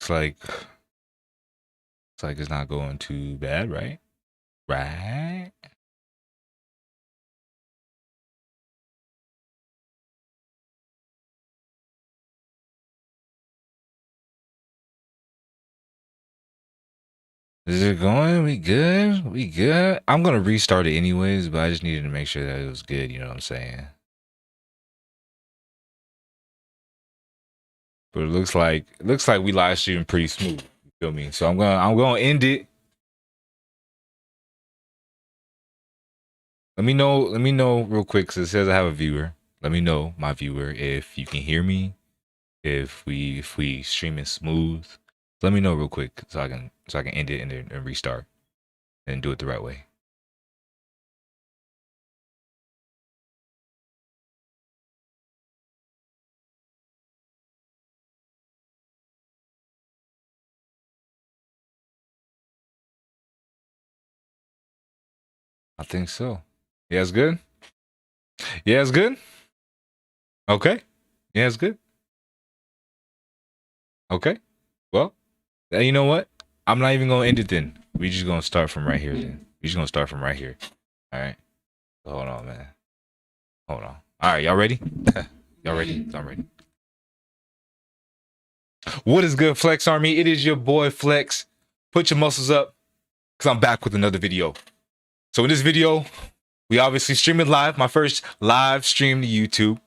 looks like it's not going too bad, right? Right. Is it going? We good? We good? I'm gonna restart it anyways, but I just needed to make sure that it was good, you know what I'm saying? But it looks like we live streaming pretty smooth. You feel me? So I'm gonna end it. Let me know real quick, because it says I have a viewer. Let me know, my viewer, if you can hear me, if we streaming smooth. Let me know real quick so I can end it and restart and do it the right way. I think so. Yeah, it's good. Yeah, it's good. Okay. Yeah, it's good. Okay. Well, you know what? I'm not even gonna end it then. We just gonna start from right here then. We just gonna start from right here. All right. Hold on, man. Hold on. All right, y'all ready? Y'all ready? I'm ready. What is good, Flex Army? It is your boy Flex. Put your muscles up, because I'm back with another video. So in this video, we obviously stream it live. My first live stream to YouTube.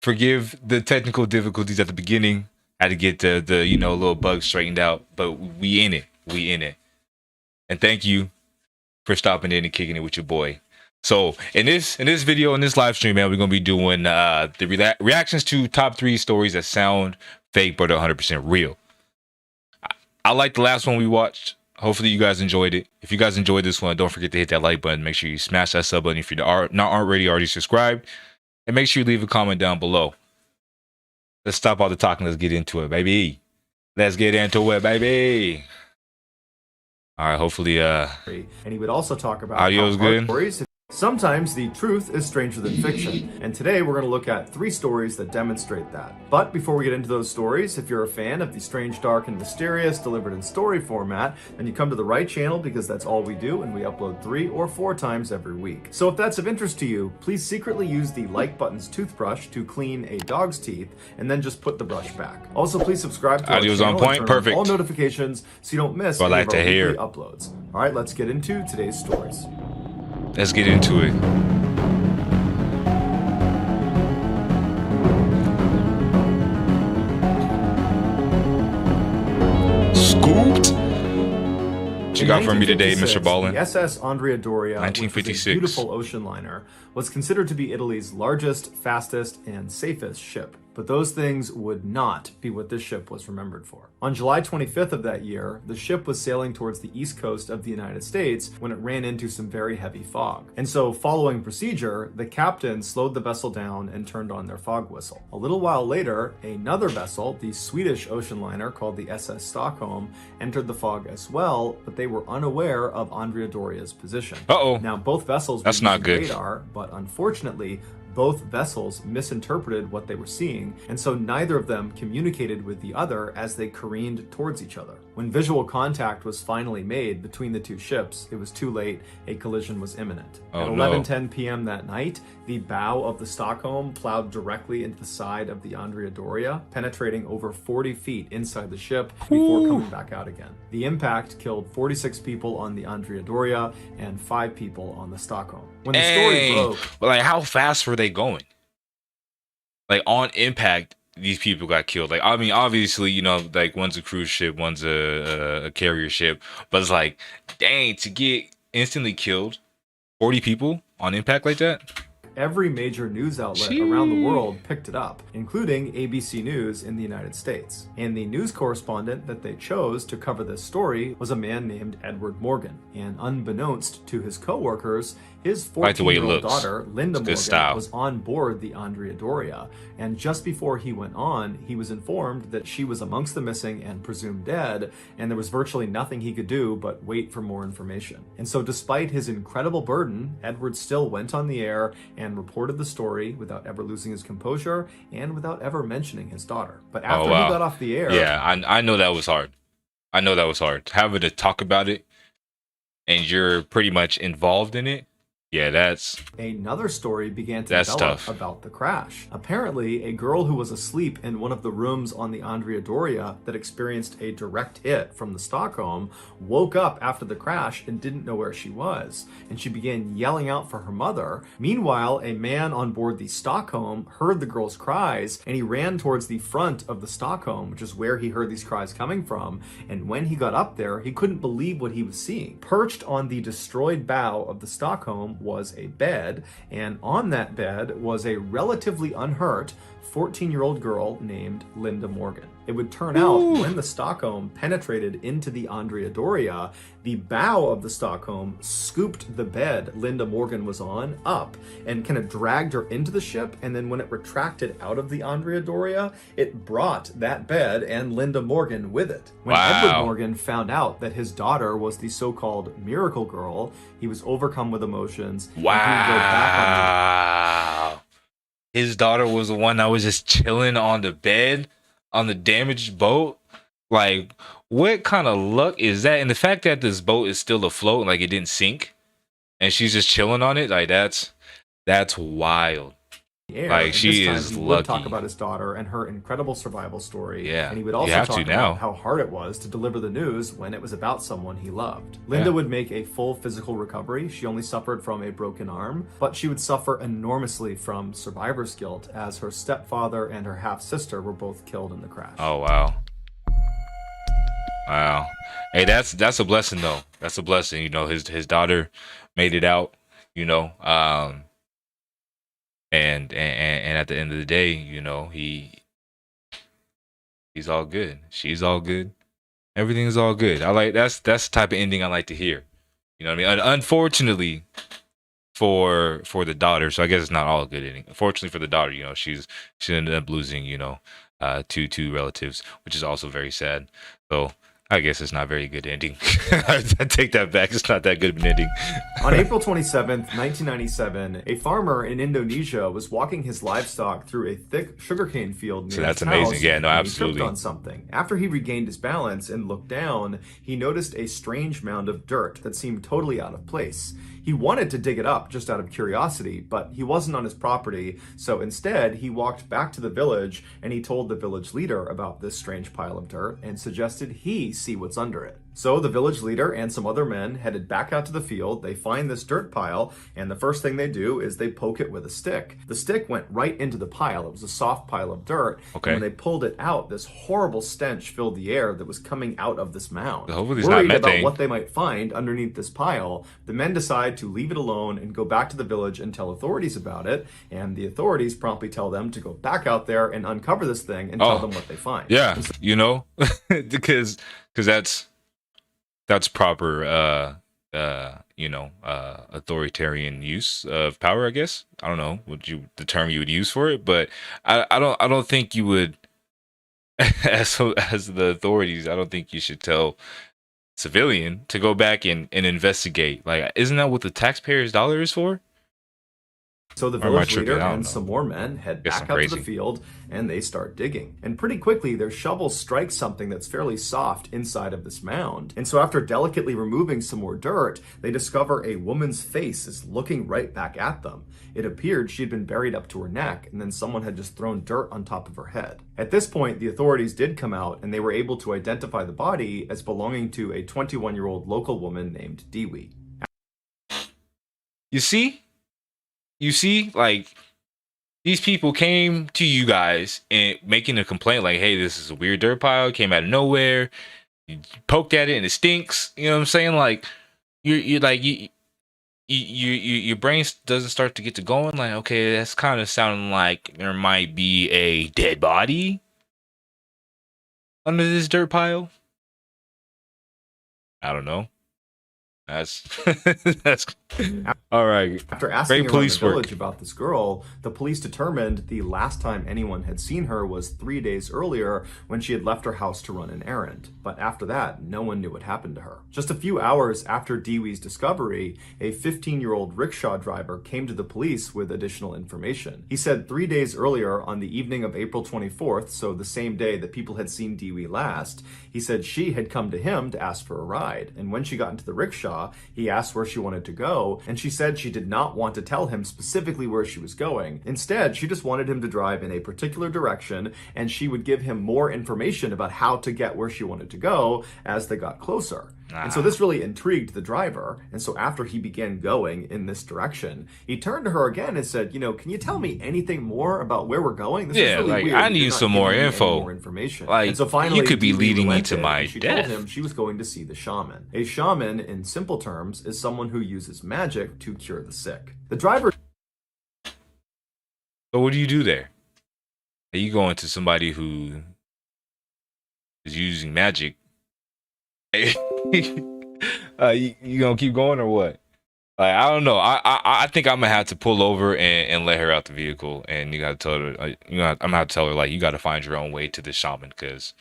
Forgive the technical difficulties at the beginning. Had to get the little bugs straightened out, but we in it. We in it. And thank you for stopping in and kicking it with your boy. So in this video, in this live stream, man, we're gonna be doing the reactions to top 3 stories that sound fake but are 100% real. I like the last one we watched. Hopefully you guys enjoyed it. If you guys enjoyed this one, don't forget to hit that like button. Make sure you smash that sub button if you aren't already subscribed, and make sure you leave a comment down below. Let's stop all the talking. Let's get into it, baby. Let's get into it, baby. All right. Hopefully, and he would also talk about audio's good. Stories. Sometimes the truth is stranger than fiction, and today we're going to look at 3 stories that demonstrate that. But before we get into those stories, if you're a fan of the strange, dark, and mysterious delivered in story format, then you come to the right channel, because that's all we do, and we upload 3 or 4 times every week. So if that's of interest to you, please secretly use the like button's toothbrush to clean a dog's teeth, and then just put the brush back. Also, please subscribe to Audio's our channel on point. and turn Perfect. on all notifications so you don't miss What I any like of our to hear. weekly uploads. All right, let's get into today's stories. Let's get into it. Scooped. What you got for me today, Mr. Ballin? The SS Andrea Doria, 1956. which was a beautiful ocean liner, was considered to be Italy's largest, fastest, and safest ship. But those things would not be what this ship was remembered for. On July 25th of that year, the ship was sailing towards the east coast of the United States when it ran into some very heavy fog. And so, following procedure, the captain slowed the vessel down and turned on their fog whistle. A little while later, another vessel, the Swedish ocean liner called the SS Stockholm, entered the fog as well, but they were unaware of Andrea Doria's position. Uh-oh. Now, both vessels were That's not using good. radar, but unfortunately, both vessels misinterpreted what they were seeing, and so neither of them communicated with the other as they careened towards each other. When visual contact was finally made between the 2 ships, it was too late. A collision was imminent. Oh, At no. 11:10 p.m. that night, the bow of the Stockholm plowed directly into the side of the Andrea Doria, penetrating over 40 feet inside the ship before coming back out again. The impact killed 46 people on the Andrea Doria and 5 people on the Stockholm. When the story broke, But like, how fast were they going? Like, on impact, these people got killed. Like, I mean, obviously, like, one's a cruise ship, one's a carrier ship, but it's like, dang, to get instantly killed, 40 people on impact like that? every major news outlet around the world picked it up, including ABC News in the United States. And the news correspondent that they chose to cover this story was a man named Edward Morgan. And unbeknownst to his co-workers, his 14-year-old daughter, Linda Morgan, was on board the Andrea Doria. And just before he went on, he was informed that she was amongst the missing and presumed dead, and there was virtually nothing he could do but wait for more information. And so despite his incredible burden, Edward still went on the air and and reported the story without ever losing his composure and without ever mentioning his daughter. But Oh after he wow. got off the air, Yeah, I know that was hard. I know that was hard. Having to talk about it and you're pretty much involved in it. Yeah, another story began to that's develop tough. about the crash. Apparently, a girl who was asleep in one of the rooms on the Andrea Doria that experienced a direct hit from the Stockholm woke up after the crash and didn't know where she was, and she began yelling out for her mother. Meanwhile, a man on board the Stockholm heard the girl's cries, and he ran towards the front of the Stockholm, which is where he heard these cries coming from, and when he got up there, he couldn't believe what he was seeing. Perched on the destroyed bow of the Stockholm was a bed, and on that bed was a relatively unhurt 14-year-old girl named Linda Morgan. It would turn out when the Stockholm penetrated into the Andrea Doria, the bow of the Stockholm scooped the bed Linda Morgan was on up and kind of dragged her into the ship, and then when it retracted out of the Andrea Doria, it brought that bed and Linda Morgan with it. When Edward Morgan found out that his daughter was the so-called miracle girl, he was overcome with emotions. Wow. And he would go back on His daughter was the one that was just chilling on the bed on the damaged boat. Like, what kind of luck is that? And the fact that this boat is still afloat, like it didn't sink, and she's just chilling on it, like that's wild. air. Like, And she this time is he would lucky. talk about his daughter and her incredible survival story. Yeah, And he would you also have talk to about now. how hard it was to deliver the news when it was about someone he loved. Linda Yeah. would make a full physical recovery. She only suffered from a broken arm, but she would suffer enormously from survivor's guilt as her stepfather and her half-sister were both killed in the crash. Oh wow. Wow. Hey, that's a blessing though. That's a blessing. You know, his daughter made it out, you know. And at the end of the day, you know, he's all good. She's all good. Everything's all good. I like that's the type of ending I like to hear. You know what I mean? Unfortunately for the daughter, so I guess it's not all a good ending. Unfortunately for the daughter, you know, she ended up losing, you know, two relatives, which is also very sad. So I guess it's not a very good ending. I take that back. It's not that good of an ending. On April 27th, 1997, a farmer in Indonesia was walking his livestock through a thick sugarcane field near So that's his amazing. house, Yeah, no, and absolutely. He tripped on something. After he regained his balance and looked down, he noticed a strange mound of dirt that seemed totally out of place. He wanted to dig it up just out of curiosity, but he wasn't on his property, so instead he walked back to the village and he told the village leader about this strange pile of dirt and suggested he see what's under it. So the village leader and some other men headed back out to the field. They find this dirt pile, and the first thing they do is they poke it with a stick. The stick went right into the pile. It was a soft pile of dirt. Okay. And when they pulled it out, this horrible stench filled the air that was coming out of this mound. Hopefully it's not Worried about methane. what they might find underneath this pile, the men decide to leave it alone and go back to the village and tell authorities about it. And the authorities promptly tell them to go back out there and uncover this thing and tell them what they find. Yeah, you know, because that's proper you know, authoritarian use of power, I guess. I don't know the term you would use for it, but I don't think you would as the authorities, I don't think you should tell civilian to go back and investigate. Like, isn't that what the taxpayers' dollar is for? So the Or am I village tripping? leader I don't and know. some more men head Guess back I'm out to the crazy. field and they start digging. And pretty quickly, their shovels strike something that's fairly soft inside of this mound. And so after delicately removing some more dirt, they discover a woman's face is looking right back at them. It appeared she'd been buried up to her neck, and then someone had just thrown dirt on top of her head. At this point, the authorities did come out, and they were able to identify the body as belonging to a 21-year-old local woman named Dewey. You see, like, these people came to you guys and making a complaint like, hey, this is a weird dirt pile, came out of nowhere. You poked at it and it stinks. You know what I'm saying? Like, you're like, your brain doesn't start to get to going. Like, okay, that's kind of sounding like there might be a dead body under this dirt pile. I don't know. That's that's all right. After asking Great around the police work. village about this girl, the police determined the last time anyone had seen her was 3 days earlier when she had left her house to run an errand. But after that, no one knew what happened to her. Just a few hours after Dewey's discovery, a 15-year-old rickshaw driver came to the police with additional information. He said 3 days earlier, on the evening of April 24th, so the same day that people had seen Dewey last, he said she had come to him to ask for a ride. And when she got into the rickshaw, he asked where she wanted to go, and she said she did not want to tell him specifically where she was going. Instead, she just wanted him to drive in a particular direction, and she would give him more information about how to get where she wanted to go as they got closer. And so this really intrigued the driver. And so after he began going in this direction, he turned to her again and said, can you tell me anything more about where we're going? This is really like weird. I need some more info. More information. Like, and so finally, you could be Dewey leading me to relented, my and she death. told him she was going to see the shaman. A shaman, in simple terms, is someone who uses magic to cure the sick. The driver. So what do you do there? Are you going to somebody who is using magic? You gonna keep going or what? Like, I don't know. I think I'm gonna have to pull over and let her out the vehicle, and you gotta tell her. I'm gonna have to tell her, like, you gotta find your own way to the shaman, because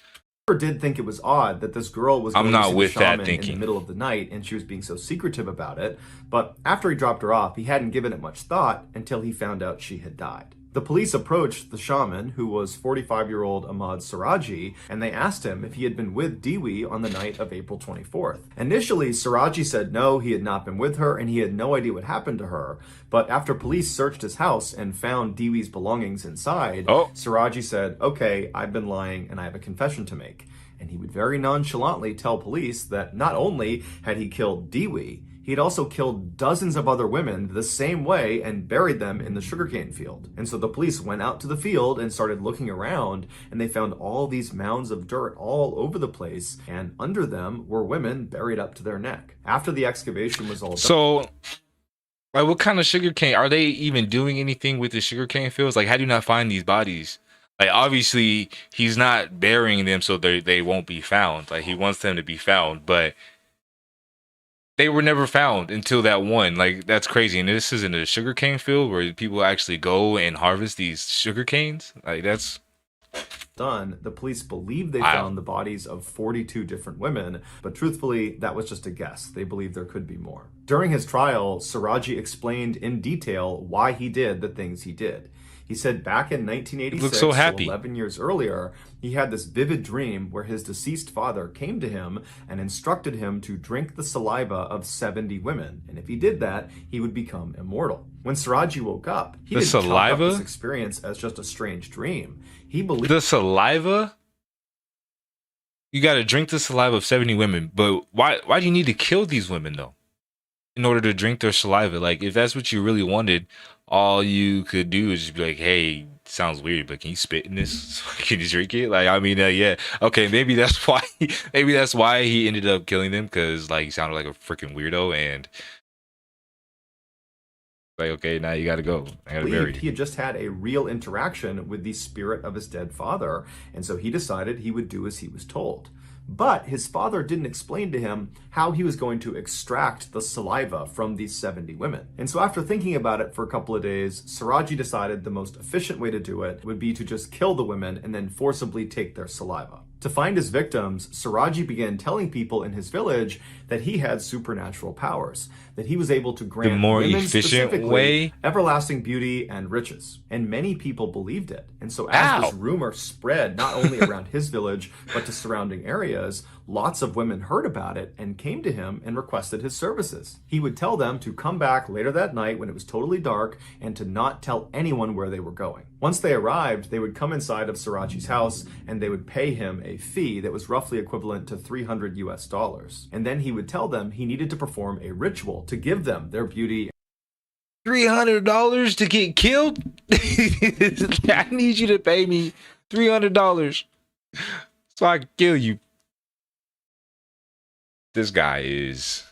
did think it was odd that this girl was going I'm not to see with the that shaman thinking. in the middle of the night, and she was being so secretive about it. But after he dropped her off, he hadn't given it much thought until he found out she had died. The police approached the shaman, who was 45-year-old Ahmad Siraji, and they asked him if he had been with Dewey on the night of April 24th. Initially, Siraji said no, he had not been with her, and he had no idea what happened to her. But after police searched his house and found Dewey's belongings inside, Siraji said, okay, I've been lying and I have a confession to make. And he would very nonchalantly tell police that not only had he killed Dewey, he had also killed dozens of other women the same way and buried them in the sugarcane field. And so the police went out to the field and started looking around, and they found all these mounds of dirt all over the place, and under them were women buried up to their neck. After the excavation was all done. So, like, what kind of sugarcane? Are they even doing anything with the sugarcane fields? Like, how do you not find these bodies? Like, obviously, he's not burying them so they won't be found. Like, he wants them to be found, but they were never found until that one. Like, that's crazy. And this isn't a sugarcane field where people actually go and harvest these sugarcanes. Like, that's done. The police believe they found the bodies of 42 different women, but truthfully, that was just a guess. They believe there could be more. During his trial, Siraji explained in detail why he did the things he did. He said back in 1986, so happy. 11 years earlier, he had this vivid dream where his deceased father came to him and instructed him to drink the saliva of 70 women. And if he did that, he would become immortal. When Siraji woke up, he didn't chalk up this experience as just a strange dream. He believed the saliva. You got to drink the saliva of 70 women, but why do you need to kill these women though? In order to drink their saliva? Like, if that's what you really wanted, all you could do is just be like, hey, sounds weird, but can you spit in this so I can drink it? Like, I mean, yeah, okay, maybe that's why he ended up killing them, because like he sounded like a freaking weirdo, and like, okay, now you gotta go. I gotta bury you. He had just had a real interaction with the spirit of his dead father, and so he decided he would do as he was told. But his father didn't explain to him how he was going to extract the saliva from these 70 women. And so after thinking about it for a couple of days, Siraji decided the most efficient way to do it would be to just kill the women and then forcibly take their saliva. To find his victims, Siraji began telling people in his village that he had supernatural powers, that he was able to grant the more women efficient way, everlasting beauty and riches. And many people believed it. And so as this rumor spread not only around his village, but to surrounding areas, lots of women heard about it and came to him and requested his services. He would tell them to come back later that night when it was totally dark and to not tell anyone where they were going. Once they arrived, they would come inside of Siraji's house and they would pay him a fee that was roughly equivalent to $300 US. And then he would tell them he needed to perform a ritual to give them their beauty. $300 to get killed? I need you to pay me $300 so I can kill you. This guy is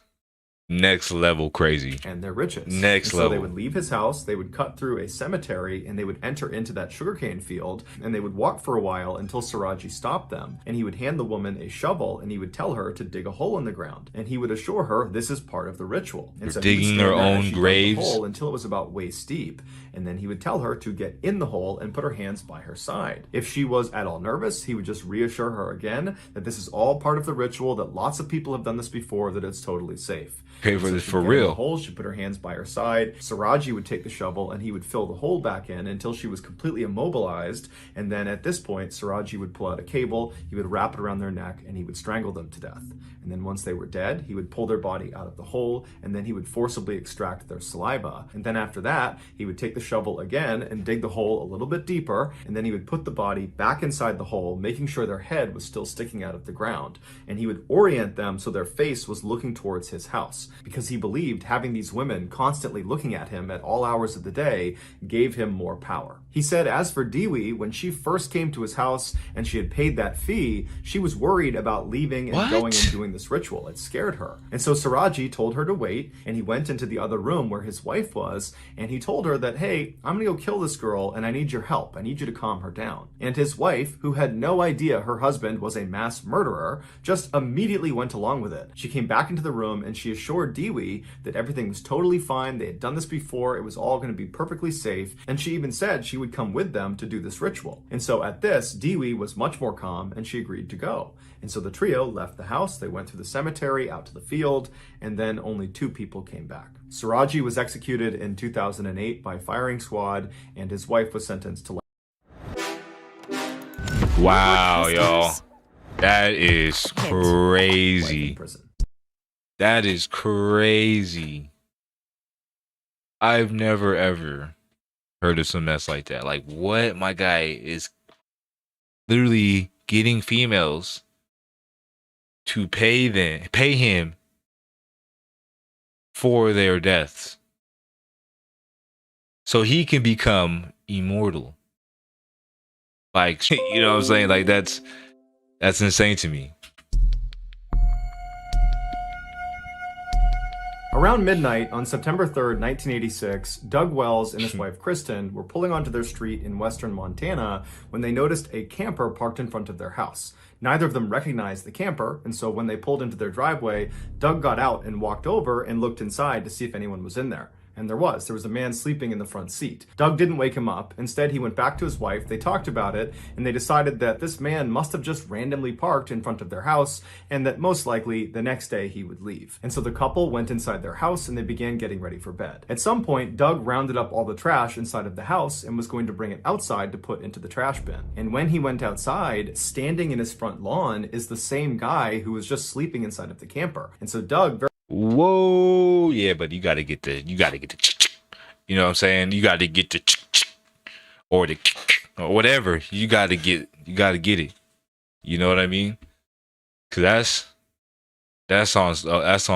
Next level crazy. And their riches. Next and so they level. would leave his house, they would cut through a cemetery, and they would enter into that sugarcane field, and they would walk for a while until Siraji stopped them, and he would hand the woman a shovel, and he would tell her to dig a hole in the ground, and he would assure her this is part of the ritual. And so Digging their own graves. The hole until it was about waist deep, and then he would tell her to get in the hole and put her hands by her side. If she was at all nervous, he would just reassure her again that this is all part of the ritual, that lots of people have done this before, that it's totally safe. Okay, for So this she'd for get in real. the hole, she'd put her hands by her side. Siraji would take the shovel and he would fill the hole back in until she was completely immobilized. And then at this point, Siraji would pull out a cable, he would wrap it around their neck, and he would strangle them to death. And then once they were dead, he would pull their body out of the hole, and then he would forcibly extract their saliva. And then after that, he would take the shovel again and dig the hole a little bit deeper, and then he would put the body back inside the hole, making sure their head was still sticking out of the ground. And he would orient them so their face was looking towards his house, because he believed having these women constantly looking at him at all hours of the day gave him more power. He said as for Dewey, when she first came to his house and she had paid that fee, she was worried about leaving and going and doing this ritual. It scared her. And so Siraji told her to wait, and he went into the other room where his wife was, and he told her that, hey, I'm gonna go kill this girl and I need your help. I need you to calm her down. And his wife, who had no idea her husband was a mass murderer, just immediately went along with it. She came back into the room and she assured Dewey that everything was totally fine. They had done this before. It was all going to be perfectly safe. And she even said she would come with them to do this ritual. And so at this, Dewey was much more calm and she agreed to go. And so the trio left the house. They went through the cemetery, out to the field, and then only 2 people came back. Siraji was executed in 2008 by firing squad, and his wife was sentenced to life. Wow, y'all. That is crazy. in prison. That is crazy. I've never ever heard of some mess like that. Like, what? My guy is literally getting females to pay him for their deaths so he can become immortal. Like, you know what I'm saying? Like, that's insane to me. Around midnight on September 3rd, 1986, Doug Wells and his wife Kristen were pulling onto their street in western Montana when they noticed a camper parked in front of their house. Neither of them recognized the camper, and so when they pulled into their driveway, Doug got out and walked over and looked inside to see if anyone was in there. And there was a man sleeping in the front seat. Doug didn't wake him up. Instead, he went back to his wife. They talked about it, and they decided that this man must have just randomly parked in front of their house, and that most likely the next day he would leave. And so the couple went inside their house and they began getting ready for bed. At some point, Doug rounded up all the trash inside of the house and was going to bring it outside to put into the trash bin. And when he went outside, standing in his front lawn is the same guy who was just sleeping inside of the camper. And so Doug Whoa, yeah, but you gotta get the, you know what I'm saying? You gotta get the, or the, or whatever. You gotta get it. You know what I mean? Cause that's on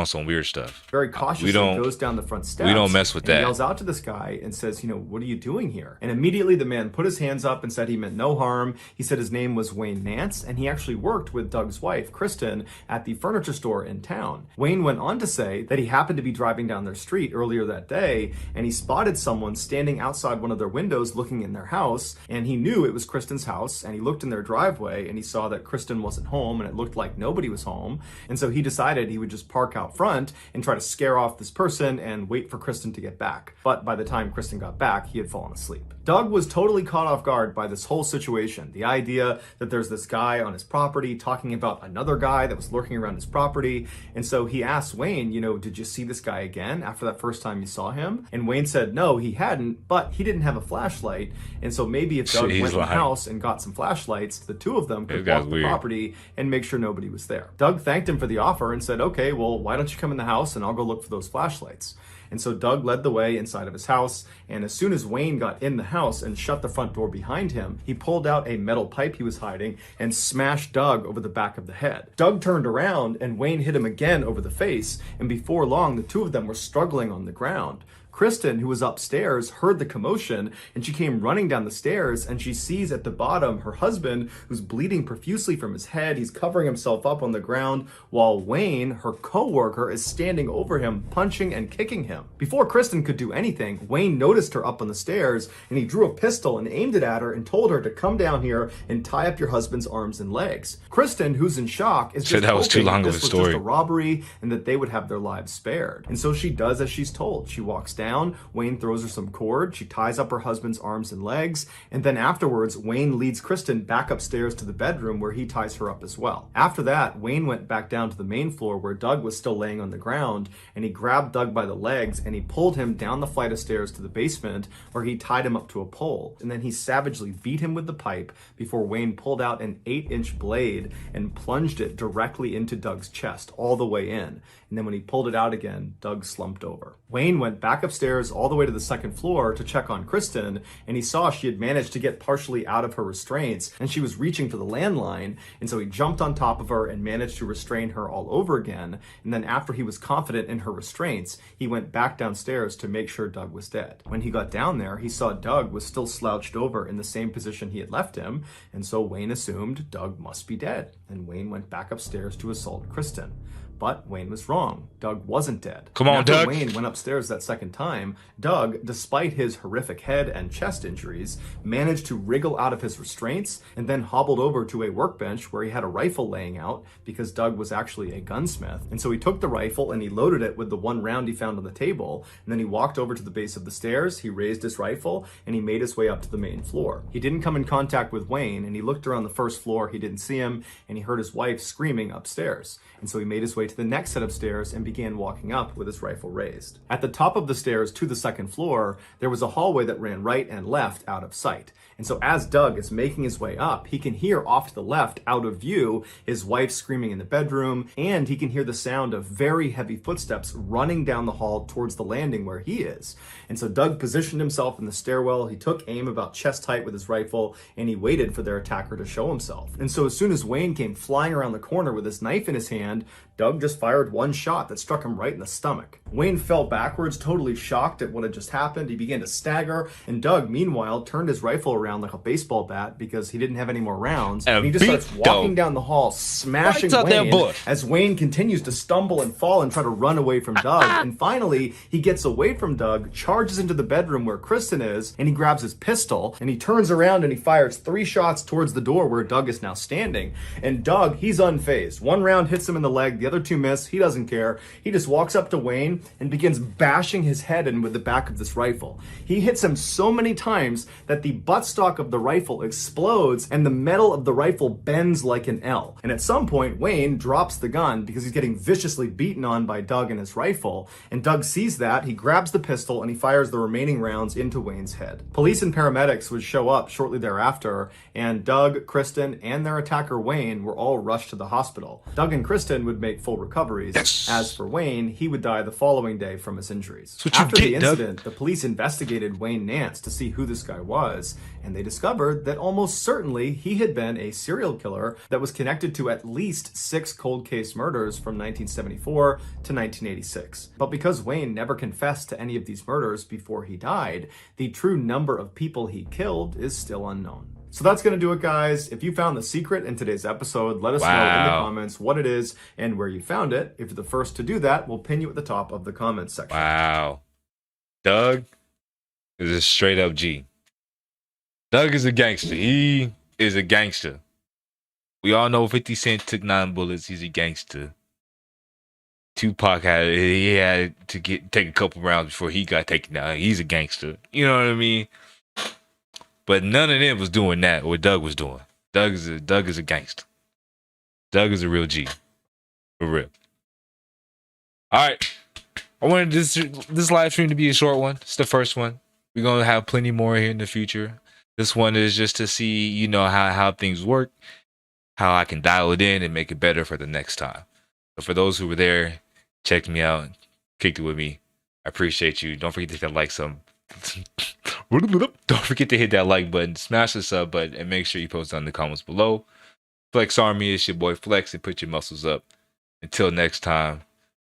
some weird stuff. very cautiously goes down the front steps. We don't mess with that. Yells out to this guy and says, what are you doing here? And immediately the man put his hands up and said he meant no harm. He said his name was Wayne Nance, and he actually worked with Doug's wife, Kristen, at the furniture store in town. Wayne went on to say that he happened to be driving down their street earlier that day, and he spotted someone standing outside one of their windows looking in their house, and he knew it was Kristen's house, and he looked in their driveway, and he saw that Kristen wasn't home, and it looked like nobody was home, and so he decided he would just park out front and try to scare off this person and wait for Kristen to get back. But by the time Kristen got back, he had fallen asleep. Doug was totally caught off guard by this whole situation. The idea that there's this guy on his property talking about another guy that was lurking around his property. And so he asked Wayne, did you see this guy again after that first time you saw him? And Wayne said no, he hadn't, but he didn't have a flashlight. And so maybe if Doug went in the house and got some flashlights, the two of them could walk the property and make sure nobody was there. Doug thanked him for the offer and said, okay, well, why don't you come in the house and I'll go look for those flashlights. And so Doug led the way inside of his house, and as soon as Wayne got in the house and shut the front door behind him, he pulled out a metal pipe he was hiding and smashed Doug over the back of the head. Doug turned around and Wayne hit him again over the face, and before long the two of them were struggling on the ground. Kristen, who was upstairs, heard the commotion, and she came running down the stairs, and she sees at the bottom her husband, who's bleeding profusely from his head. He's covering himself up on the ground, while Wayne, her co-worker, is standing over him, punching and kicking him. Before Kristen could do anything, Wayne noticed her up on the stairs, and he drew a pistol and aimed it at her and told her to come down here and tie up your husband's arms and legs. Kristen, who's in shock, is just that was too long of a this was story. just a robbery and that they would have their lives spared. And so she does as she's told. She walks down, Wayne throws her some cord, she ties up her husband's arms and legs, and then afterwards, Wayne leads Kristen back upstairs to the bedroom where he ties her up as well. After that, Wayne went back down to the main floor where Doug was still laying on the ground, and he grabbed Doug by the legs and he pulled him down the flight of stairs to the basement where he tied him up to a pole. And then he savagely beat him with the pipe before Wayne pulled out an 8-inch blade and plunged it directly into Doug's chest all the way in. And then when he pulled it out again, Doug slumped over. Wayne went back upstairs all the way to the second floor to check on Kristen, and he saw she had managed to get partially out of her restraints, and she was reaching for the landline, and so he jumped on top of her and managed to restrain her all over again. And then after he was confident in her restraints, he went back downstairs to make sure Doug was dead. When he got down there, he saw Doug was still slouched over in the same position he had left him, and so Wayne assumed Doug must be dead, and Wayne went back upstairs to assault Kristen. But Wayne was wrong. Doug wasn't dead. Come on, Doug. Wayne went upstairs that second time, Doug, despite his horrific head and chest injuries, managed to wriggle out of his restraints and then hobbled over to a workbench where he had a rifle laying out because Doug was actually a gunsmith. And so he took the rifle and he loaded it with the one round he found on the table. And then he walked over to the base of the stairs, he raised his rifle, and he made his way up to the main floor. He didn't come in contact with Wayne, and he looked around the first floor, he didn't see him, and he heard his wife screaming upstairs. And so he made his way to the next set of stairs and began walking up with his rifle raised. At the top of the stairs to the second floor, there was a hallway that ran right and left out of sight. And so as Doug is making his way up, he can hear off to the left, out of view, his wife screaming in the bedroom, and he can hear the sound of very heavy footsteps running down the hall towards the landing where he is. And so Doug positioned himself in the stairwell, he took aim about chest height with his rifle, and he waited for their attacker to show himself. And so as soon as Wayne came flying around the corner with his knife in his hand, Doug just fired one shot that struck him right in the stomach. Wayne fell backwards, totally shocked at what had just happened. He began to stagger, and Doug, meanwhile, turned his rifle around like a baseball bat because he didn't have any more rounds. And he just starts walking down the hall, smashing Wayne as Wayne continues to stumble and fall and try to run away from Doug. And finally, he gets away from Doug, charges into the bedroom where Kristen is, and he grabs his pistol, and he turns around and he fires 3 shots towards the door where Doug is now standing. And Doug, he's unfazed. One round hits him in the leg, the other 2 miss. He doesn't care. He just walks up to Wayne and begins bashing his head in with the back of this rifle. He hits him so many times that the buttstock of the rifle explodes and the metal of the rifle bends like an L. And at some point, Wayne drops the gun because he's getting viciously beaten on by Doug and his rifle. And Doug sees that, he grabs the pistol, and he fires the remaining rounds into Wayne's head. Police and paramedics would show up shortly thereafter, and Doug, Kristen, and their attacker Wayne were all rushed to the hospital. Doug and Kristen would make full recoveries. Yes. As for Wayne, he would die the following day from his injuries. After the incident, the police investigated Wayne Nance to see who this guy was, and they discovered that almost certainly he had been a serial killer that was connected to at least 6 cold case murders from 1974 to 1986. But because Wayne never confessed to any of these murders before he died, the true number of people he killed is still unknown. So that's going to do it, guys. If you found the secret in today's episode, let us know in the comments what it is and where you found it. If you're the first to do that, we'll pin you at the top of the comments section. Wow. Doug is a straight up G. Doug is a gangster. He is a gangster. We all know 50 Cent took 9 bullets. He's a gangster. Tupac had to take a couple rounds before he got taken down. He's a gangster. You know what I mean? But none of them was doing that, what Doug was doing. Doug is a gangster. Doug is a real G. For real. All right. I wanted this live stream to be a short one. It's the first one. We're going to have plenty more here in the future. This one is just to see, how things work, how I can dial it in and make it better for the next time. So for those who were there, checked me out, kicked it with me, I appreciate you. Don't forget to hit that like some. Don't forget to hit that like button, smash the sub button, and make sure you post down in the comments below. Flex Army, it's your boy Flex, and put your muscles up. Until next time,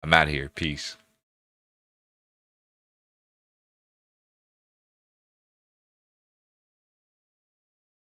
I'm out of here. Peace.